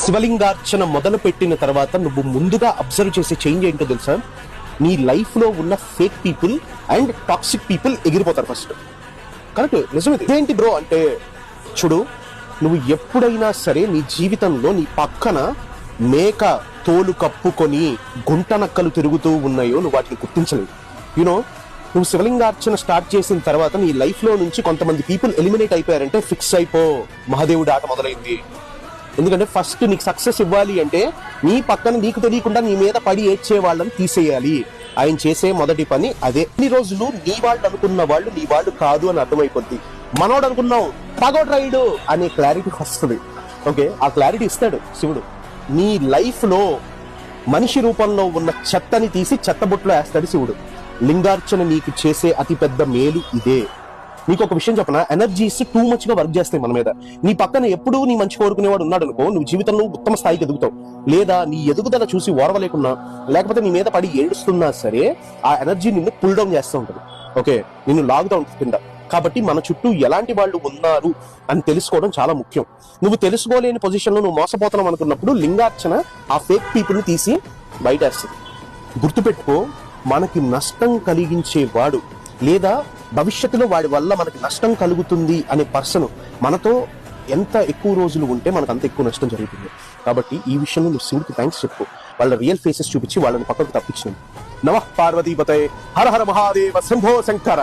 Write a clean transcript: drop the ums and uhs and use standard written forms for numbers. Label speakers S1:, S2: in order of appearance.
S1: శివలింగార్చన మొదలు పెట్టిన తర్వాత నువ్వు ముందుగా అబ్జర్వ్ చేసే చేంజ్ ఏంటో తెలుసా? నీ లైఫ్ లో ఉన్న fake people and toxic people ఎగిరిపోతారు ఫస్ట్. కరెక్ట్, నిజమే. ఏంటి బ్రో అంటే, చూడు, నువ్వు ఎప్పుడైనా సరే నీ జీవితంలో నీ పక్కన మేక తోలు కప్పుకొని గుంట నక్కలు తిరుగుతూ ఉన్నాయో నువ్వు వాటిని గుర్తించలేవు. యూనో, నువ్వు శివలింగార్చన స్టార్ట్ చేసిన తర్వాత నీ లైఫ్ లో నుంచి కొంతమంది పీపుల్ ఎలిమినేట్ అయిపోయారంటే ఫిక్స్ అయిపో, మహాదేవుడి ఆట మొదలైంది. ఎందుకంటే ఫస్ట్ నీకు సక్సెస్ ఇవ్వాలి అంటే నీ పక్కన నీకు తెలియకుండా నీ మీద పడి ఏడ్చే వాళ్ళని తీసేయాలి. ఆయన చేసే మొదటి పని అదే. ఇన్ని రోజులు నీ వాళ్ళు అనుకున్న వాళ్ళు నీ వాళ్ళు కాదు అని అర్థమైపోద్ది. మనోడు అనుకున్నావు పగోడ్రాయుడు అనే క్లారిటీ వస్తుంది. ఓకే, ఆ క్లారిటీ ఇస్తాడు శివుడు. నీ లైఫ్ లో మనిషి రూపంలో ఉన్న చెత్తని తీసి చెత్తబుట్లో వేస్తాడు శివుడు. లింగార్చన నీకు చేసే అతి పెద్ద మేలు ఇదే. నీకు ఒక విషయం చెప్పనా, ఎనర్జీస్ టూ మచ్ గా వర్క్ చేస్తాయి మన మీద. నీ పక్కన ఎప్పుడూ నీ మంచి కోరుకునేవాడు ఉన్నాడు అనుకో, నువ్వు జీవితంలో ఉత్తమ స్థాయికి ఎదుగుతావు. లేదా నీ ఎదుగుదల చూసి ఓర్వలేకున్నా, లేకపోతే నీ మీద పడి ఏడుస్తున్నా సరే, ఆ ఎనర్జీ నిన్ను పుల్ డౌన్ చేస్తూ ఉంటుంది. ఓకే, నిన్ను లాగుతూ ఉంటుంది కింద. కాబట్టి మన చుట్టూ ఎలాంటి వాళ్ళు ఉన్నారు అని తెలుసుకోవడం చాలా ముఖ్యం. నువ్వు తెలుసుకోలేని పొజిషన్ లో నువ్వు మోసపోతున్నావు అనుకున్నప్పుడు లింగార్చన ఆ ఫేక్ పీపుల్ ని తీసి బయటేస్తుంది. గుర్తుపెట్టుకో, మనకి నష్టం కలిగించేవాడు లేదా భవిష్యత్తులో వాడి వల్ల మనకి నష్టం కలుగుతుంది అనే పర్సన్ మనతో ఎంత ఎక్కువ రోజులు ఉంటే మనకు అంత ఎక్కువ నష్టం జరుగుతుంది. కాబట్టి ఈ విషయంలో నువ్వు శివుడికి థ్యాంక్స్ చెప్పు. వాళ్ళ రియల్ ఫేసెస్ చూపించి వాళ్ళని పక్కకు తప్పించినాను. నమః పార్వతీపతే, హర హర మహాదేవ, శంభో శంకర.